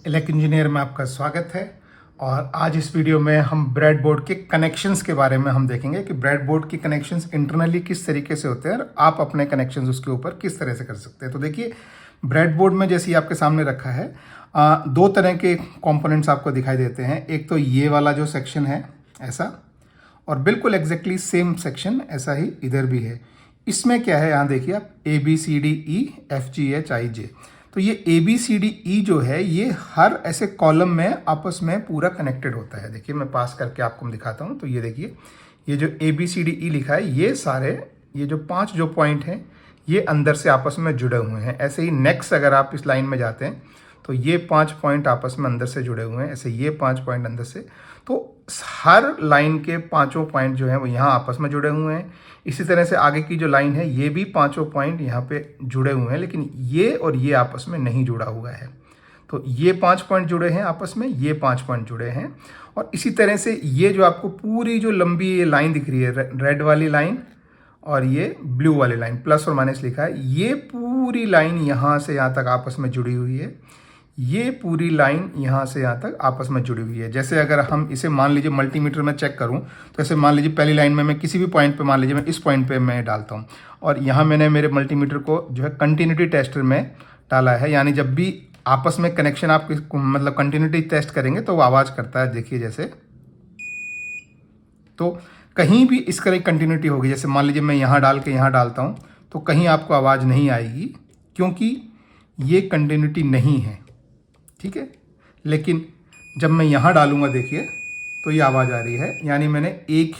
Electric engineer में आपका स्वागत है। और आज इस वीडियो में हम ब्रेडबोर्ड के कनेक्शंस के बारे में हम देखेंगे कि ब्रेडबोर्ड के कनेक्शंस इंटरनली किस तरीके से होते हैं और आप अपने कनेक्शंस उसके ऊपर किस तरह से कर सकते हैं। तो देखिए, ब्रेडबोर्ड में जैसे आपके सामने रखा है, दो तरह के कंपोनेंट्स आपको दिखाई देते हैं। एक तो ये वाला जो सेक्शन है ऐसा, और बिल्कुल एग्जैक्टली सेम सेक्शन ऐसा ही इधर भी है। इसमें क्या है, यहाँ देखिए आप, ABCDEFGHIJ। तो ये ABCDE जो है ये हर ऐसे कॉलम में आपस में पूरा कनेक्टेड होता है। देखिए मैं पास करके आपको दिखाता हूँ। तो ये देखिए, ये जो ABCDE लिखा है, ये सारे ये जो 5 जो पॉइंट हैं ये अंदर से आपस में जुड़े हुए हैं। ऐसे ही नेक्स्ट अगर आप इस लाइन में जाते हैं तो ये 5 पॉइंट आपस में अंदर से जुड़े हुए हैं, ऐसे ये 5 पॉइंट अंदर से। तो हर लाइन के 5 पॉइंट जो हैं वो यहाँ आपस में जुड़े हुए हैं। इसी तरह से आगे की जो लाइन है ये भी 5 पॉइंट यहाँ पे जुड़े हुए हैं, लेकिन ये और ये आपस में नहीं जुड़ा हुआ है। तो ये 5 पॉइंट जुड़े हैं आपस में, ये 5 पॉइंट जुड़े हैं। और इसी तरह से ये जो आपको पूरी जो लंबी ये लाइन दिख रही है, रेड वाली लाइन और ये ब्लू वाली लाइन, प्लस और माइनस लिखा है, ये पूरी लाइन यहाँ से यहाँ तक आपस में जुड़ी हुई है। ये पूरी लाइन यहाँ से यहाँ तक आपस में जुड़ी हुई है। जैसे अगर हम इसे मान लीजिए मल्टीमीटर में चेक करूँ, तो ऐसे मान लीजिए पहली लाइन में मैं किसी भी पॉइंट पे, मान लीजिए मैं इस पॉइंट पे मैं डालता हूँ, और यहाँ मैंने मेरे मल्टीमीटर को जो है कंटिन्यूटी टेस्टर में डाला है। यानी जब भी आपस में कनेक्शन आप मतलब कंटिन्यूटी टेस्ट करेंगे तो वो आवाज़ करता है। देखिए जैसे, तो कहीं भी इस तरह कंटिन्यूटी होगी। जैसे मान लीजिए मैं यहाँ डाल के यहाँ डालता हूँ तो कहीं आपको आवाज़ नहीं आएगी, क्योंकि ये कंटिन्यूटी नहीं है, ठीक है। लेकिन जब मैं यहाँ डालूंगा, देखिए तो ये आवाज़ आ रही है। यानी मैंने एक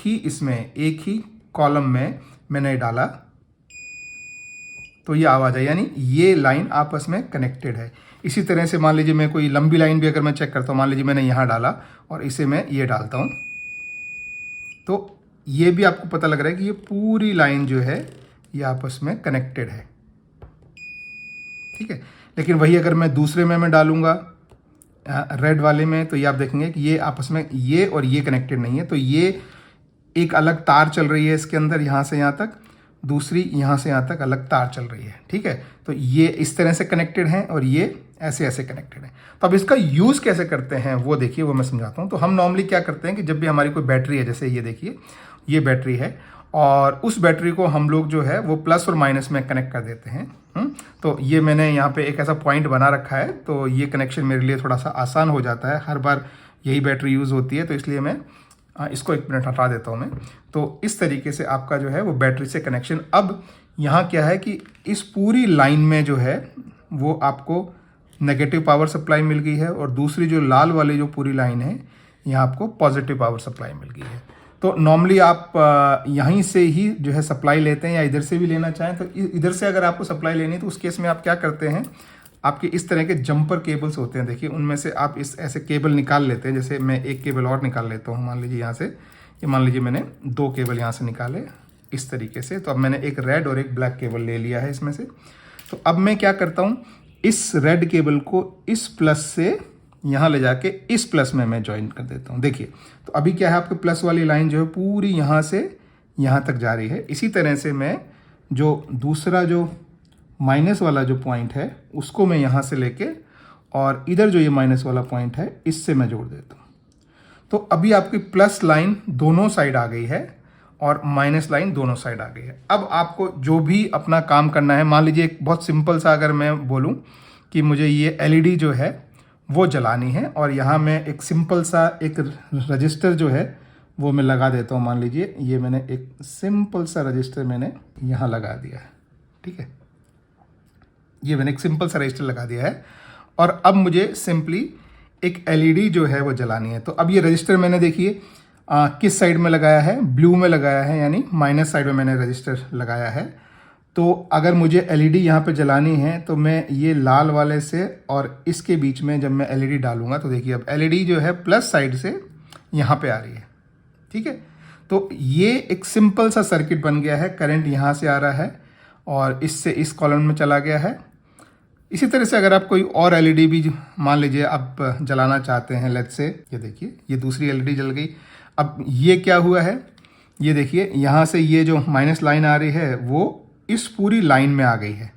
ही कॉलम में मैंने डाला तो ये आवाज़ है, यानी ये लाइन आपस में कनेक्टेड है। इसी तरह से मान लीजिए मैं कोई लंबी लाइन भी अगर मैं चेक करता हूँ, मान लीजिए मैंने यहाँ डाला और इसे मैं ये डालता हूँ, तो ये भी आपको पता लग रहा है कि ये पूरी लाइन जो है ये आपस में कनेक्टेड है, ठीक है। लेकिन वही अगर मैं दूसरे में मैं डालूंगा रेड वाले में, तो ये आप देखेंगे कि ये आपस में ये और ये कनेक्टेड नहीं है। तो ये एक अलग तार चल रही है इसके अंदर, यहाँ से यहाँ तक, दूसरी यहाँ से यहाँ तक अलग तार चल रही है, ठीक है। तो ये इस तरह से कनेक्टेड हैं और ये ऐसे ऐसे कनेक्टेड है। तो अब इसका यूज़ कैसे करते हैं वो देखिए, वो मैं समझाता हूँ। तो हम नॉर्मली क्या करते हैं कि जब भी हमारी कोई बैटरी है, जैसे ये देखिए ये बैटरी है, और उस बैटरी को हम लोग जो है वो प्लस और माइनस में कनेक्ट कर देते हैं। तो ये मैंने यहाँ पे एक ऐसा पॉइंट बना रखा है, तो ये कनेक्शन मेरे लिए थोड़ा सा आसान हो जाता है। हर बार यही बैटरी यूज़ होती है, तो इसलिए मैं इसको 1 मिनट हटा देता हूँ मैं। तो इस तरीके से आपका जो है वो बैटरी से कनेक्शन। अब यहाँ क्या है कि इस पूरी लाइन में जो है वो आपको नेगेटिव पावर सप्लाई मिल गई है, और दूसरी जो लाल वाली जो पूरी लाइन है यहाँ आपको पॉजिटिव पावर सप्लाई मिल गई है। तो नॉर्मली आप यहीं से ही जो है सप्लाई लेते हैं, या इधर से भी लेना चाहें तो इधर से अगर आपको सप्लाई लेनी है तो उस केस में आप क्या करते हैं, आपके इस तरह के जंपर केबल्स होते हैं, देखिए उनमें से आप इस ऐसे केबल निकाल लेते हैं। जैसे मैं एक केबल और निकाल लेता हूँ, मान लीजिए यहाँ से, ये मान लीजिए मैंने 2 केबल यहाँ से निकाले इस तरीके से। तो अब मैंने एक रेड और एक ब्लैक केबल ले लिया है इसमें से। तो अब मैं क्या करता हूँ, इस रेड केबल को इस प्लस से यहाँ ले जाके इस प्लस में मैं ज्वाइन कर देता हूँ। देखिए तो अभी क्या है, आपके प्लस वाली लाइन जो है पूरी यहाँ से यहाँ तक जा रही है। इसी तरह से मैं जो दूसरा जो माइनस वाला जो पॉइंट है उसको मैं यहाँ से लेके, और इधर जो ये माइनस वाला पॉइंट है इससे मैं जोड़ देता हूँ। तो अभी आपकी प्लस लाइन दोनों साइड आ गई है और माइनस लाइन दोनों साइड आ गई है। अब आपको जो भी अपना काम करना है, मान लीजिए एक बहुत सिंपल सा अगर मैं बोलूँ कि मुझे ये LED जो है वो जलानी है, और यहाँ मैं एक सिंपल सा एक रजिस्टर जो है वो मैं लगा देता हूँ। मान लीजिए ये मैंने एक सिंपल सा रजिस्टर मैंने यहाँ लगा दिया है, ठीक है। ये मैंने एक सिंपल सा रजिस्टर लगा दिया है, और अब मुझे सिंपली एक LED जो है वो जलानी है। तो अब ये रजिस्टर मैंने देखिए किस साइड में लगाया है, ब्लू में लगाया है, यानी माइनस साइड में मैंने रजिस्टर लगाया है। तो अगर मुझे LED यहाँ पे जलानी है तो मैं ये लाल वाले से और इसके बीच में जब मैं LED डालूंगा, तो देखिए अब LED जो है प्लस साइड से यहाँ पे आ रही है, ठीक है। तो ये एक सिंपल सा सर्किट बन गया है। करंट यहाँ से आ रहा है और इससे इस कॉलम में चला गया है। इसी तरह से अगर आप कोई और LED भी मान लीजिए आप जलाना चाहते हैं, लेट्स से ये देखिए ये दूसरी LED जल गई। अब ये क्या हुआ है, ये देखिए यहाँ से ये जो माइनस लाइन आ रही है वो इस पूरी लाइन में आ गई है,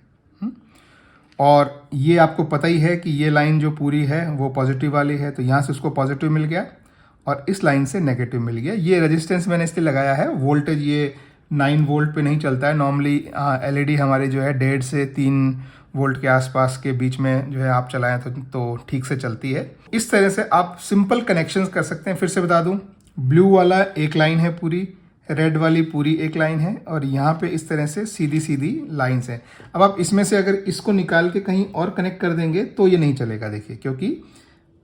और ये आपको पता ही है कि ये लाइन जो पूरी है वो पॉजिटिव वाली है, तो यहाँ से उसको पॉजिटिव मिल गया और इस लाइन से नेगेटिव मिल गया। ये रेजिस्टेंस मैंने इसलिए लगाया है, वोल्टेज ये 9 वोल्ट पे नहीं चलता है। नॉर्मली एलईडी हमारे जो है 1.5 से 3 वोल्ट के आसपास के बीच में जो है आप चलाएं तो ठीक से चलती है। इस तरह से आप सिंपल कनेक्शंस कर सकते हैं। फिर से बता दूं, ब्लू वाला एक लाइन है पूरी, रेड वाली पूरी एक लाइन है और यहाँ पे इस तरह से सीधी सीधी लाइंस हैं। अब आप इसमें से अगर इसको निकाल के कहीं और कनेक्ट कर देंगे तो ये नहीं चलेगा, देखिए, क्योंकि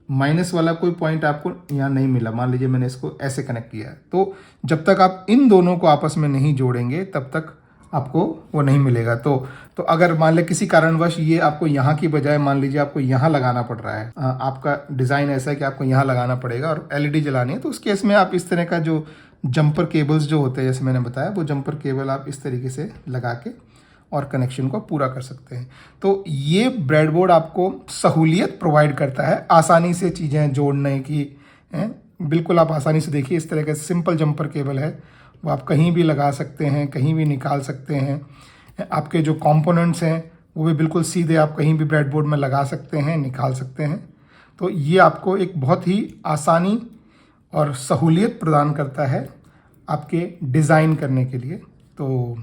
माइनस वाला कोई पॉइंट आपको यहाँ नहीं मिला। मान लीजिए मैंने इसको ऐसे कनेक्ट किया है, तो जब तक आप इन दोनों को आपस में नहीं जोड़ेंगे तब तक आपको वो नहीं मिलेगा। तो अगर मान लें किसी कारणवश ये आपको यहाँ की बजाय मान लीजिए आपको यहाँ लगाना पड़ रहा है, आपका डिज़ाइन ऐसा है कि आपको यहाँ लगाना पड़ेगा और एलईडी जलानी है, तो उस केस में आप इस तरह का जो जंपर केबल्स जो होते हैं, जैसे मैंने बताया, वो जंपर केबल आप इस तरीके से लगा के और कनेक्शन को पूरा कर सकते हैं। तो ये ब्रेडबोर्ड आपको सहूलियत प्रोवाइड करता है आसानी से चीज़ें जोड़ने की। बिल्कुल आप आसानी से देखिए, इस तरह का सिंपल जंपर केबल है, वो आप कहीं भी लगा सकते हैं, कहीं भी निकाल सकते हैं। आपके जो कंपोनेंट्स हैं वो भी बिल्कुल सीधे आप कहीं भी ब्रेडबोर्ड में लगा सकते हैं, निकाल सकते हैं। तो ये आपको एक बहुत ही आसानी और सहूलियत प्रदान करता है आपके डिज़ाइन करने के लिए। तो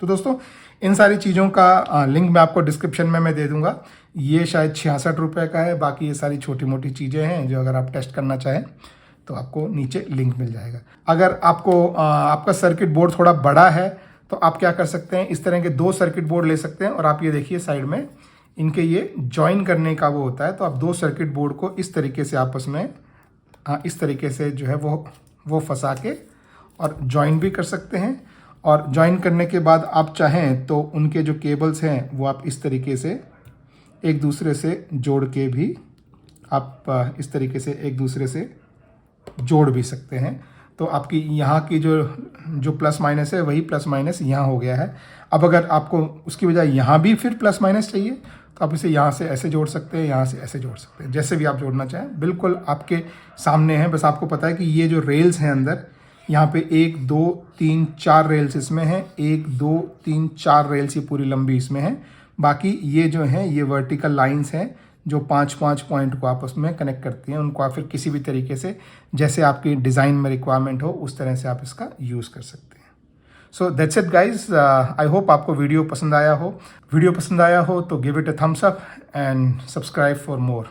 दोस्तों, इन सारी चीज़ों का लिंक मैं आपको डिस्क्रिप्शन में मैं दे दूंगा। ये शायद 66 रुपये का है, बाकी ये सारी छोटी मोटी चीज़ें हैं जो अगर आप टेस्ट करना चाहें तो आपको नीचे लिंक मिल जाएगा। अगर आपको आपका सर्किट बोर्ड थोड़ा बड़ा है तो आप क्या कर सकते हैं, इस तरह के 2 सर्किट बोर्ड ले सकते हैं और आप ये देखिए साइड में इनके ये जॉइन करने का वो होता है। तो आप 2 सर्किट बोर्ड को इस तरीके से आपस में इस तरीके से जो है वो फंसा के और जॉइन भी कर सकते हैं। और जॉइन करने के बाद आप चाहें तो उनके जो केबल्स हैं वो आप इस तरीके से एक दूसरे से जोड़ के भी आप इस तरीके से एक दूसरे से जोड़ भी सकते हैं। तो आपकी यहाँ की जो प्लस माइनस है वही प्लस माइनस यहाँ हो गया है। अब अगर आपको उसकी बजाय यहाँ भी फिर प्लस माइनस चाहिए तो आप इसे यहाँ से ऐसे जोड़ सकते हैं, यहाँ से ऐसे जोड़ सकते हैं, जैसे भी आप जोड़ना चाहें बिल्कुल आपके सामने है। बस आपको पता है कि ये जो रेल्स हैं अंदर, यहाँ पे 1 2 3 4 रेल्स इसमें हैं, 1 2 3 4 रेल्स ये पूरी लंबी इसमें है। बाकी ये जो हैं ये वर्टिकल लाइंस हैं जो 5-5 पॉइंट को आपस में कनेक्ट करती हैं। उनको आप फिर किसी भी तरीके से जैसे आपकी डिज़ाइन में रिक्वायरमेंट हो उस तरह से आप इसका यूज़ कर सकते हैं। So that's it guys, I hope आपको वीडियो पसंद आया हो। वीडियो पसंद आया हो तो give it a thumbs up and subscribe for more.